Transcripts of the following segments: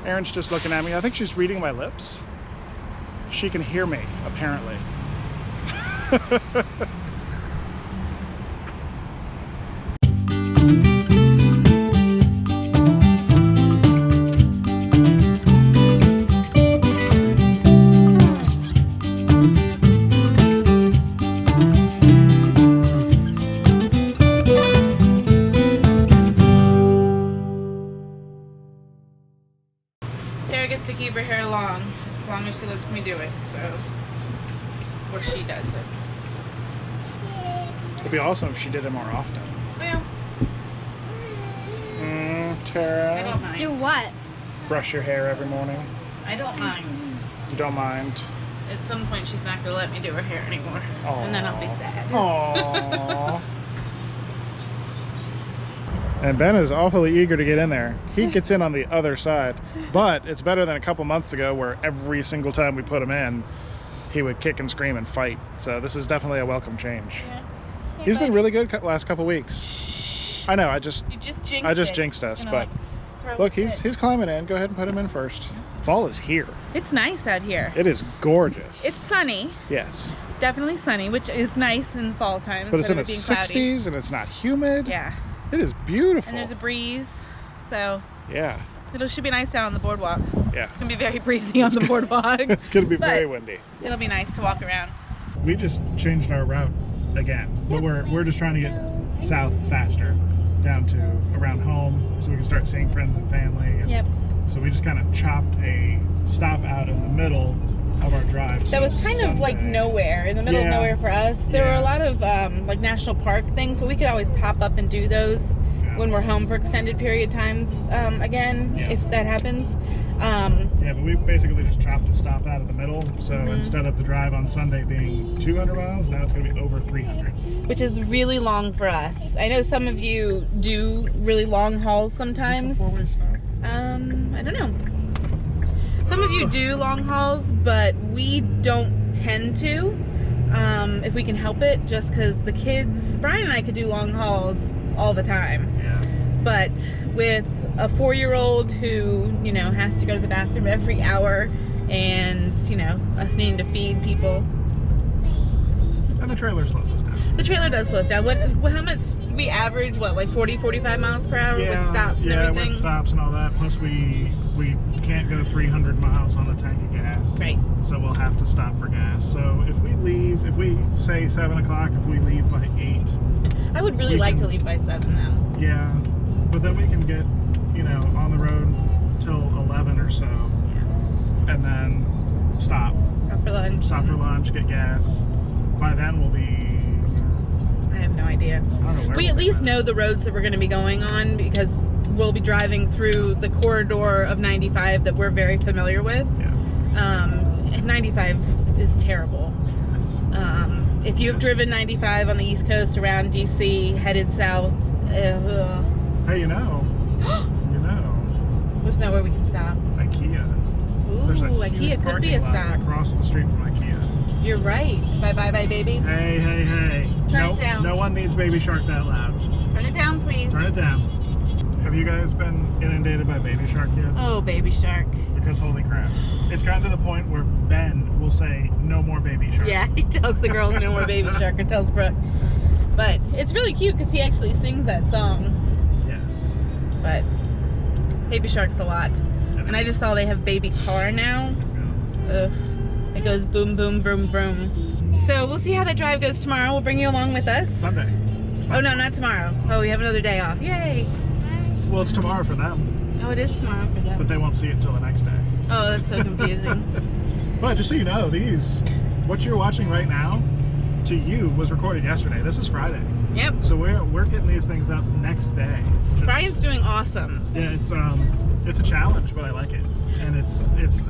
Erin's just looking at me. I think she's reading my lips. She can hear me, apparently. Tara gets to keep her hair long as long as she lets me do it, so, or she does it. It'd be awesome if she did it more often. Well, Tara. I don't mind. Do what? Brush your hair every morning. I don't mind. You don't mind. At some point, she's not gonna let me do her hair anymore, Aww. and then I'll be sad. Aww. And Ben is awfully eager to get in there. He gets in on the other side, but it's better than a couple months ago where every single time we put him in, he would kick and scream and fight. So this is definitely a welcome change. Yeah. Hey, He's buddy. been really good last couple weeks. I know. You just jinxed I just it. jinxed us, It's but gonna, like, look, throw a he's fit. climbing in. Go ahead and put him in first. Fall is here. It's nice out here. It is gorgeous. It's sunny, yes, definitely sunny, which is nice in fall time. but it's in instead the of it being cloudy. 60s and it's not humid. Yeah, It is beautiful. and there's a breeze, so Yeah, it should be nice down on the boardwalk. yeah. It's gonna be very breezy on the boardwalk. It's gonna be But very windy. It'll be nice to walk around. We just changed our route again, but we're just trying to get south faster, down to around home, so we can start seeing friends and family. Yep. So we just kind of chopped a stop out in the middle of our drive. That was kind of like nowhere, in the middle of Yeah. nowhere for us. There were Yeah. a lot of like national park things, so we could always pop up and do those Yeah. when we're home for extended period times again, Yeah. if that happens. Yeah, but we basically just chopped a stop out of the middle. So Mm-hmm. instead of the drive on Sunday being 200 miles, now it's going to be over 300. Which is really long for us. I know some of you do really long hauls sometimes. Is this a four-way stop? I don't know. Some of you do long hauls, but we don't tend to if we can help it, just because the kids, Brian and I could do long hauls all the time. Yeah. But with a 4-year-old who, you know, has to go to the bathroom every hour and, you know, us needing to feed people, And the trailer slows us down. the trailer does slow us down. How much, we average, what, like 40, 45 miles per hour with stops and yeah, everything? with stops and all that. Plus we can't go 300 miles on a tank of gas. Right. So we'll have to stop for gas. So if we say 7 o'clock, if we leave by 8, I would really we like can- to leave by 7 though. yeah. But then we can get, you know, on the road till 11 or so. Yeah. And then stop Stop for lunch. for lunch, get gas. By then we'll be, I have no idea. I don't know where We we'll at be least by know the roads that we're going to be going on because we'll be driving through the corridor of 95 that we're very familiar with. then. And 95 is terrible. Yeah. If you've driven 95 on the East Coast around DC, headed south, ugh, Hey, you know, there's nowhere we can stop. IKEA. Ooh, There's a huge IKEA could parking be a lot stop. across the street from IKEA. You're right. Bye bye bye, baby. Hey. Turn it down. No one needs Baby Shark that loud. Turn it down, please. Turn it down. Have you guys been inundated by Baby Shark yet? Oh, baby shark. Because holy crap. It's gotten to the point where Ben will say, no more Baby Shark. Yeah, he tells the girls no more baby shark, or tells Brooke. But it's really cute because he actually sings that song. Yes. But baby shark's a lot. And I just saw they have baby car now. Ugh. It goes boom, boom, vroom, vroom. So we'll see how that drive goes tomorrow. We'll bring you along with us. Sunday. Oh, no, not tomorrow. Oh, we have another day off. Yay. Well, it's tomorrow for them, Oh, it is tomorrow for but them. they won't see it until the next day. Oh, that's so confusing. But just so you know, what you're watching right now, to you, was recorded yesterday. This is Friday. Yep. So we're getting these things up next day. Brian's doing awesome. Yeah, it's a challenge, but I like it. And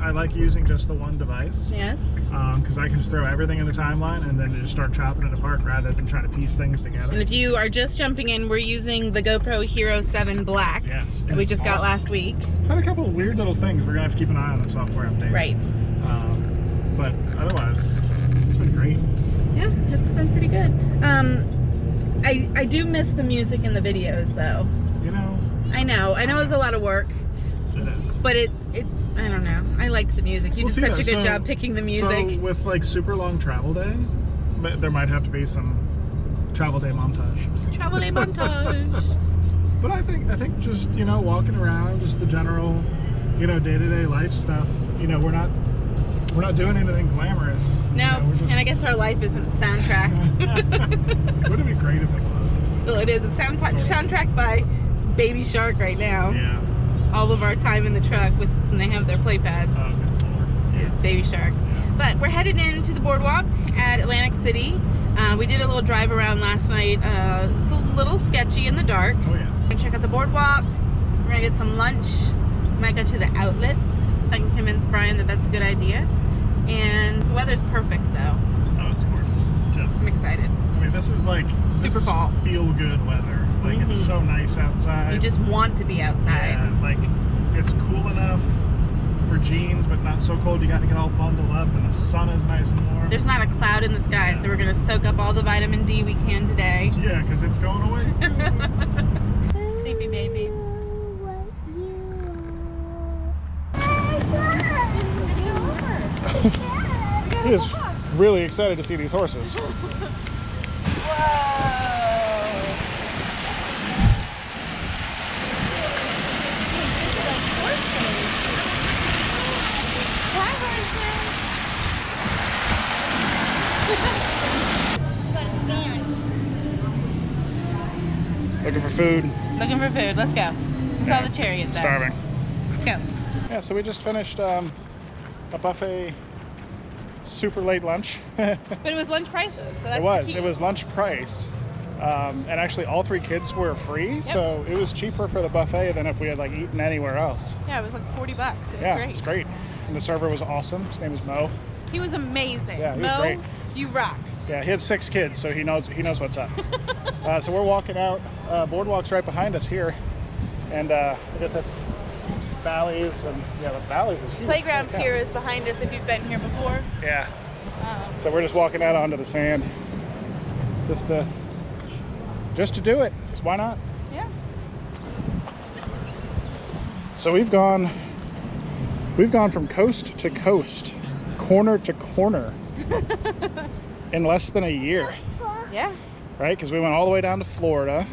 I like using just the one device. Yes. Because I can just throw everything in the timeline and then just start chopping it apart rather than trying to piece things together. And if you are just jumping in, we're using the GoPro Hero 7 Black. Yes. That we just got last week. Had a couple of weird little things. We're gonna have to keep an eye on the software updates. Right. But otherwise, it's been great. Yeah, it's been pretty good. I do miss the music in the videos though. You know, I know it was a lot of work, It is. But it I don't know. I liked the music. You We'll did see, such a though. good job picking the music. So with like super long travel day, there might have to be some travel day montage. Travel day montage. But I think just, you know, walking around, just the general, you know, day-to-day life stuff. You know, we're not doing anything glamorous. No, You know, we're just... and I guess our life isn't soundtracked. Wouldn't it be great if it was? Well, it is. It's soundtracked by Baby Shark right now. Yeah. All of our time in the truck when they have their play pads is Baby Shark. Yeah. But we're headed into the boardwalk at Atlantic City. We did a little drive around last night. It's a little sketchy in the dark. Oh yeah. We're gonna check out the boardwalk. We're gonna get some lunch. Might go to the outlets. I can convince Brian that that's a good idea. And the weather's perfect though. Oh, it's gorgeous. Just, I'm excited. I mean, this is like Super fall. Feel good weather. Like it's so nice outside. You just want to be outside. Yeah, like it's cool enough for jeans, but not so cold you got to get all bundled up, and the sun is nice and warm. There's not a cloud in the sky, so we're gonna soak up all the vitamin D we can today. Yeah, because it's going away soon. Sleepy baby. He is really excited to see these horses. Looking for food. Looking for food. Let's go. We saw the chariot there. Starving. Let's go. Yeah, so we just finished a buffet super late lunch. But it was lunch prices, so that's the key. It was lunch price. And actually all 3 kids were free, so it was cheaper for the buffet than if we had like eaten anywhere else. Yeah, it was like $40. It was great. It was great. And the server was awesome. His name was Mo. He was amazing. Yeah, he was Mo, great. you rock. Yeah, he had 6 kids, so he knows what's up. So we're walking out. Boardwalk's right behind us here, and I guess that's Bally's, and yeah, the Bally's is huge. Playground pier is behind us if you've been here before. Yeah. So we're just walking out onto the sand, just to do it. So why not? Yeah. So we've gone from coast to coast, corner to corner, in less than a year. Yeah. Right? Because we went all the way down to Florida.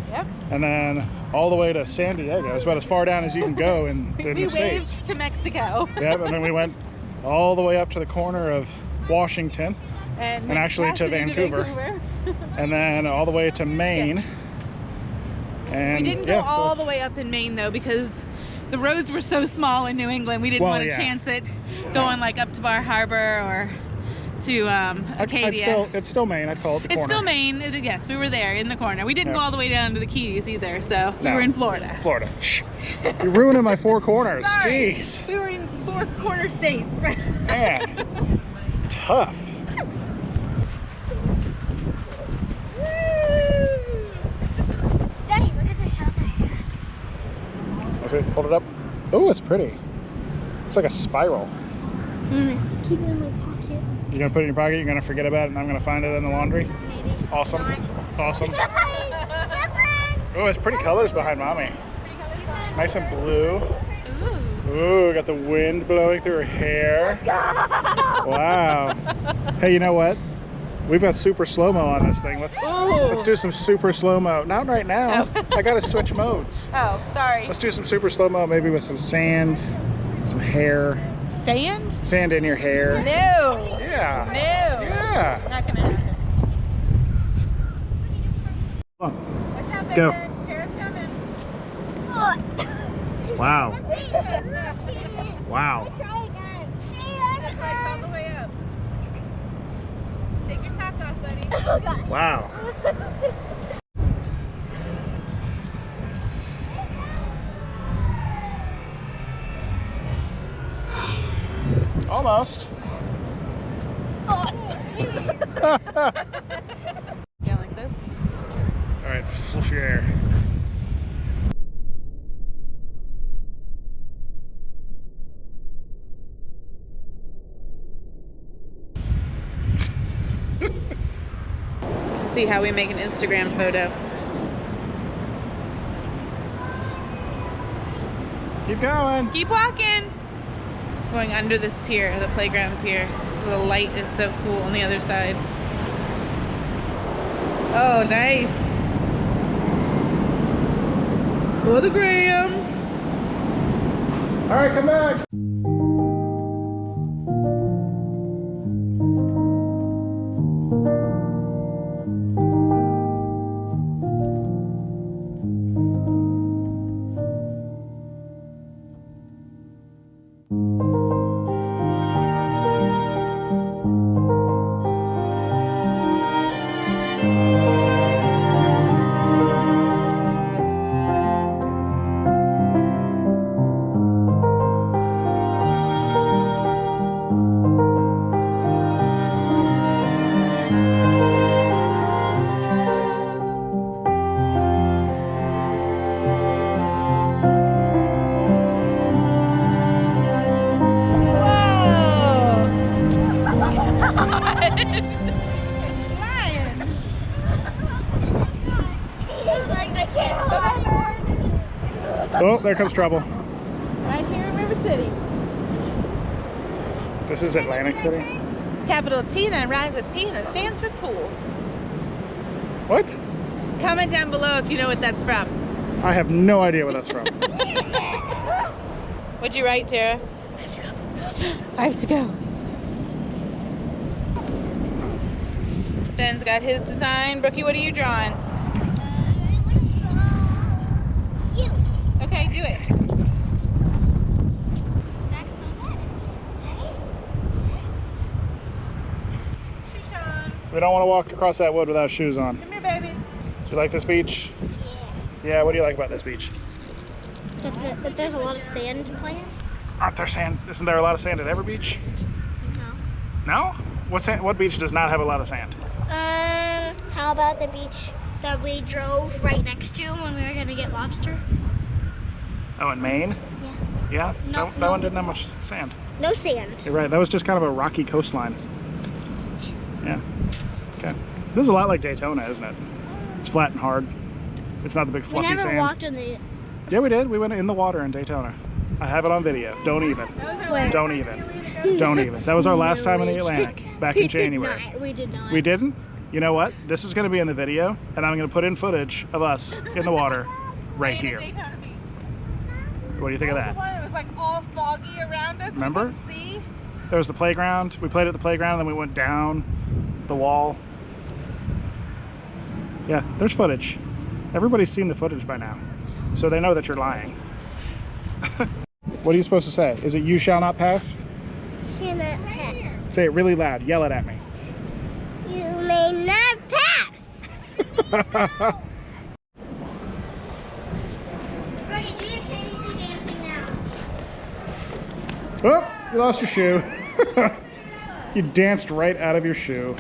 Yep. And then all the way to San Diego. It's about as far down as you can go in the States. We waved to Mexico. Yep, and then we went all the way up to the corner of Washington, and actually to Vancouver. And then all the way to Maine. Yes. And we didn't go all the way up in Maine though, because the roads were so small in New England. We didn't want to chance it going like up to Bar Harbor or to Acadia. It's still Maine. I'd call it the corner. It's still Maine. Yes, we were there in the corner. We didn't go all the way down to the Keys either, so we No. were in Florida. Florida. Shh. You're ruining my 4 corners. Sorry. Jeez. We were in 4 corner states. Man. Tough. Daddy, look at the shot that I got. Okay, hold it up. Oh, it's pretty. It's like a spiral. Keep it in my pocket. You're gonna put it in your pocket, you're gonna forget about it, and I'm gonna find it in the laundry? Maybe. Awesome. Not. Awesome. Different. Oh, it's pretty colors behind Mommy. Nice and blue. Ooh. Ooh, got the wind blowing through her hair. Wow. Hey, you know what? We've got super slow-mo on this thing. Let's do some super slow-mo. Not right now. Oh. I gotta switch modes. Oh, sorry. Let's do some super slow-mo, maybe with some sand, some hair. Sand? Sand in your hair. No. Yeah. No. Yeah. Not gonna happen. Come on. Watch out, Go. Baron. Kara's coming. Wow. Wow. Try again. That's why it's all the way up. Take your socks off, buddy. Oh, God. Wow. Almost. Yeah, like this. All right, fluff your hair. See how we make an Instagram photo. Keep going. Keep walking. Going under this pier, the playground pier. So the light is so cool on the other side. Oh, nice. For the gram. All right, come back. Oh, there comes trouble. Right here in River City. This is Atlantic City. Capital T then rhymes with P and it stands for pool. What? Comment down below if you know what that's from. I have no idea what that's from. What'd you write, Tara? 5 to go. Ben's got his design. Brookie, what are you drawing? You. Okay, do it. We don't want to walk across that wood without shoes on. Come here, baby. Do you like this beach? Yeah, what do you like about this beach? That there's a lot of sand plants. Aren't there sand? Isn't there a lot of sand at every beach? No. No? What beach does not have a lot of sand? How about the beach that we drove right next to when we were gonna get lobster? Oh, in Maine? Yeah. Yeah? No, that one didn't have much sand. No sand. You're right, that was just kind of a rocky coastline. Yeah. Okay. This is a lot like Daytona, isn't it? It's flat and hard. It's not the big fluffy We never sand. walked on the. Yeah, we did. We went in the water in Daytona. I have it on video. Don't even. Where? Don't even. Don't even. That was our last time in the Atlantic, back in January. We did not. We didn't? You know what? This is going to be in the video, and I'm going to put in footage of us in the water right here. What do you think of that? It was like all foggy around us. Remember? We couldn't see. There was the playground. We played at the playground, and then we went down the wall. Yeah, there's footage. Everybody's seen the footage by now, so they know that you're lying. What are you supposed to say? Is it "you shall not pass"? Cannot pass. Say it really loud. Yell it at me. You may not pass. Rocky, do your fancy dancing now. Oh, you lost your shoe. You danced right out of your shoe.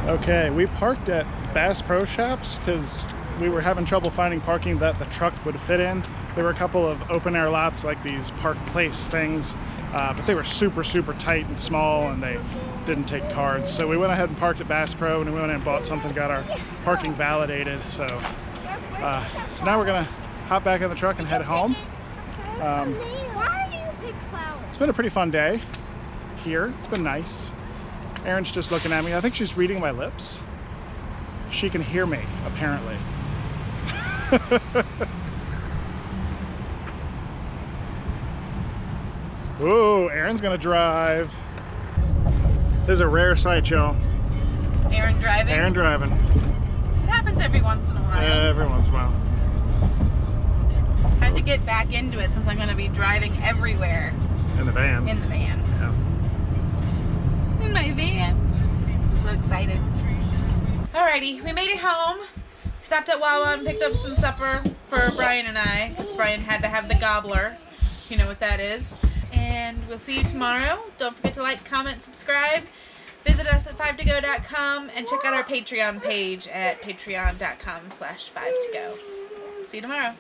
Okay, we parked at Bass Pro Shops because we were having trouble finding parking that the truck would fit in. There were a couple of open air lots like these Park Place things, but they were super tight and small and they didn't take cards. So we went ahead and parked at Bass Pro and we went and bought something, got our parking validated. So now we're gonna hop back in the truck and head home. Why do you pick flowers? It's been a pretty fun day here. It's been nice. Erin's just looking at me. I think she's reading my lips. She can hear me, apparently. Ooh, Erin's gonna drive. This is a rare sight, y'all. Aaron driving. Erin driving. It happens every once in a while. Every once in a while. I have to get back into it since I'm going to be driving everywhere. In the van. In the van. Yeah. In my van. I'm so excited. Alrighty, we made it home. Stopped at Wawa and picked up some supper for Brian and I, because Brian had to have the gobbler. You know what that is. And we'll see you tomorrow. Don't forget to like, comment, subscribe. Visit us at 5togo.com and check out our Patreon page at patreon.com/5togo. See you tomorrow.